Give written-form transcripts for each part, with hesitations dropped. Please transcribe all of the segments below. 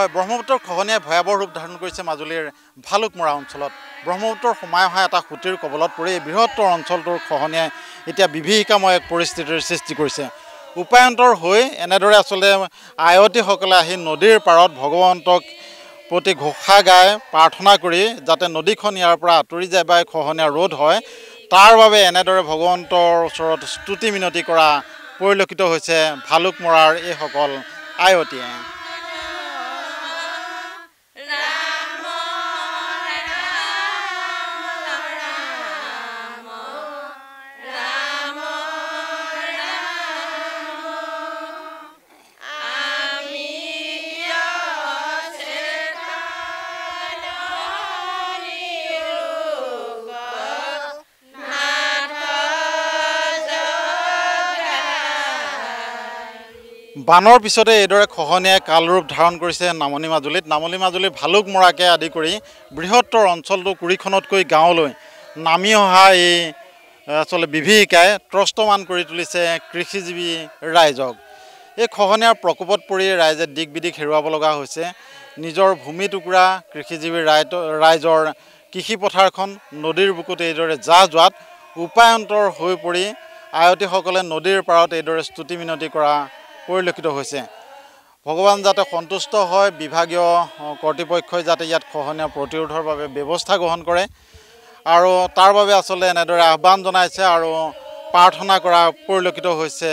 হয় ব্ৰহ্মপুত্ৰৰ খহনীয়াই ভয়াৱহ ৰূপ ধাৰণ কৰিছে মাজুলীৰ ভালুকমৰা অঞ্চলত ব্ৰহ্মপুত্ৰৰ সোমাই অহা এটা সুঁতিৰ কবলত পৰি এই বৃহত্তৰ অঞ্চলটোৰ খহনীয়াই এতিয়া বিভীষিকাময় এক পৰিস্থিতিৰ সৃষ্টি কৰিছে উপায়ন্তৰ হৈ এনেদৰে আচলতে আয়তীসকলে আহি নদীৰ পাৰত ভগৱন্তক প্ৰতি ঘোষা গাই প্ৰাৰ্থনা কৰি যাতে নদীখন ইয়াৰ পৰা আঁতৰি যায় বা খহনীয়া ৰোধ হয় তাৰ বাবে এনেদৰে ভগৱন্তৰ ওচৰত স্তুতি মিনতি কৰা পৰিলক্ষিত হৈছে ভালুকমৰাৰ এইসকল আয়তীয়ে বানৰ পিছতে এইদৰে খহনীয়াই কালৰূপ ধাৰণ কৰিছে নামনি মাজুলীৰ ভালুকমৰাকে আদি কৰি বৃহত্তৰ অঞ্চলটো কুৰিখনতকৈ গাঁৱলৈ নামি অহা এই আচলতে বিভীষিকাই ত্ৰস্তমান কৰি তুলিছে কৃষিজীৱী ৰাইজক এই খহনীয়াৰ প্ৰকোপত পৰি ৰাইজে দিক বিদিক হেৰুৱাব লগা হৈছে নিজৰ ভূমি টুকুৰা কৃষিজীৱী ৰাইজৰ কৃষি পথাৰখন নদীৰ বুকুত এইদৰে যোৱাত উপায়ন্তৰ হৈ পৰি আয়তীসকলে নদীৰ পাৰত এইদৰে স্তুতি মিনতি কৰা পৰিলক্ষিত হৈছে ভগৱান যাতে সন্তুষ্ট হয় বিভাগীয় কৰ্তৃপক্ষই যাতে ইয়াত খহনীয়া প্ৰতিৰোধৰ বাবে ব্যৱস্থা গ্ৰহণ কৰে আৰু তাৰ বাবে আচলতে এনেদৰে আহ্বান জনাইছে আৰু প্ৰাৰ্থনা কৰা পৰিলক্ষিত হৈছে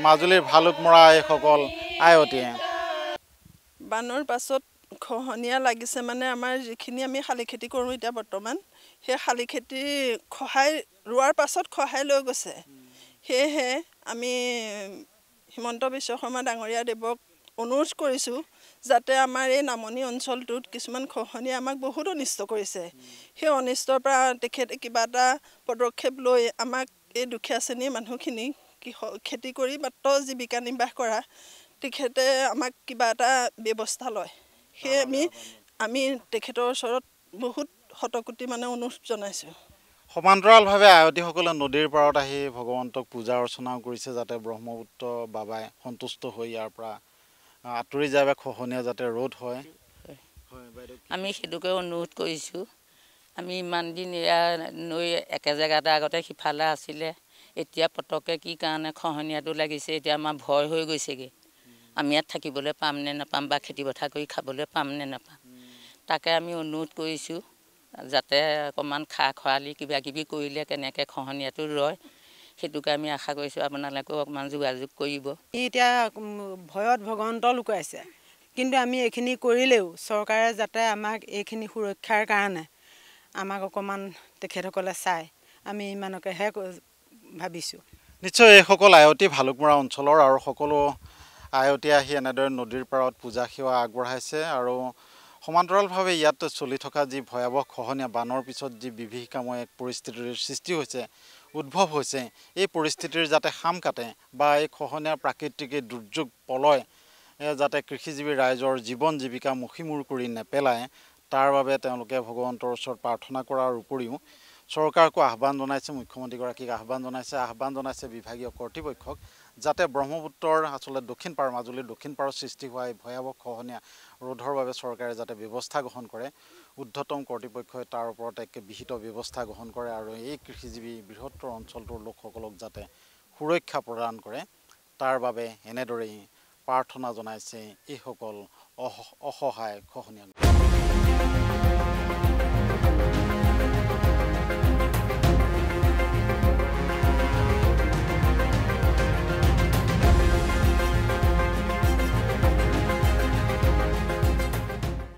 মাজুলীৰ ভালুকমৰা এইসকল আয়তীয়ে বানৰ পাছত খহনীয়া লাগিছে মানে আমাৰ যিখিনি আমি শালি খেতি কৰোঁ এতিয়া বৰ্তমান সেই শালি খেতি ৰোৱাৰ পাছত খহাই লৈ গৈছে সেয়েহে আমি হিমন্ত বিশ্ব শৰ্মা ডাঙৰীয়া দেৱক অনুৰোধ কৰিছোঁ যাতে আমাৰ এই নামনি অঞ্চলটোত কিছুমান খহনীয়ে আমাক বহুত অনিষ্ট কৰিছে সেই অনিষ্টৰ পৰা তেখেতে কিবা এটা পদক্ষেপ লৈ আমাক এই দুখীয়া শ্ৰেণীৰ মানুহখিনি খেতি কৰি মাত্ৰ জীৱিকা নিৰ্বাহ কৰা তেখেতে আমাক কিবা এটা ব্যৱস্থা লয় সেয়ে আমি তেখেতৰ ওচৰত বহুত শতকোটি মানে অনুৰোধ জনাইছোঁ সমান্তৰালভাৱে আয়তীসকলে নদীৰ পাৰত আহি ভগৱন্তক পূজা অৰ্চনাও কৰিছে যাতে ব্ৰহ্মপুত্ৰ বাবাই সন্তুষ্ট হৈ ইয়াৰ পৰা আঁতৰি যায় বা খহনীয়া যাতে ৰোধ হয় আমি সেইটোকে অনুৰোধ কৰিছোঁ আমি ইমান দিন এয়া নৈ একে জেগাতে আগতে সিফালে আছিলে এতিয়া পটককৈ কি কাৰণে খহনীয়াটো লাগিছে এতিয়া আমাৰ ভয় হৈ গৈছেগৈ আমি ইয়াত থাকিবলৈ পাম নে নাপাম বা খেতি পথাৰ কৰি খাবলৈ পাম নে নাপাম তাকে আমি অনুৰোধ কৰিছোঁ যাতে অকণমান খা খৰালি কিবা কিবি কৰিলে কেনেকৈ খহনীয়াটো ৰয় সেইটোকে আমি আশা কৰিছোঁ আপোনালোকেও অকণমান যোগাযোগ কৰিব এতিয়া ভয়ত ভগৱন্ত লুকুৱাইছে কিন্তু আমি এইখিনি কৰিলেও চৰকাৰে যাতে আমাক এইখিনি সুৰক্ষাৰ কাৰণে আমাক অকণমান তেখেতসকলে চায় আমি ইমানকেহে ভাবিছোঁ নিশ্চয় এইসকল আয়তী ভালুকমৰা অঞ্চলৰ আৰু সকলো আয়তী আহি এনেদৰে নদীৰ পাৰত পূজা সেৱা আগবঢ়াইছে আৰু সমান্তৰালভাৱে ইয়াত চলি থকা যি ভয়াৱহ খহনীয়া বানৰ পিছত যি বিভীষিকাময় এক পৰিস্থিতিৰ সৃষ্টি হৈছে উদ্ভৱ হৈছে এই পৰিস্থিতিৰ যাতে খাম কাটে বা এই খহনীয়াৰ প্ৰাকৃতিক দুৰ্যোগ পলয় যাতে কৃষিজীৱী ৰাইজৰ জীৱন জীৱিকা মষিমূৰ কৰি নেপেলায় তাৰ বাবে তেওঁলোকে ভগৱন্তৰ ওচৰত প্ৰাৰ্থনা কৰাৰ উপৰিও চৰকাৰকো আহ্বান জনাইছে মুখ্যমন্ত্ৰীগৰাকীক আহ্বান জনাইছে বিভাগীয় কৰ্তৃপক্ষক যাতে ব্ৰহ্মপুত্ৰৰ আচলতে দক্ষিণ পাৰ মাজুলীৰ দক্ষিণ পাৰত সৃষ্টি হোৱা এই ভয়াৱহ খহনীয়া ৰোধৰ বাবে চৰকাৰে যাতে ব্যৱস্থা গ্ৰহণ কৰে ঊৰ্ধ্বতম কৰ্তৃপক্ষই তাৰ ওপৰত এক বিহিত ব্যৱস্থা গ্ৰহণ কৰে আৰু এই কৃষিজীৱী বৃহত্তৰ অঞ্চলটোৰ লোকসকলক যাতে সুৰক্ষা প্ৰদান কৰে তাৰ বাবে এনেদৰেই প্ৰাৰ্থনা জনাইছে এইসকল অসহায় খহনীয়া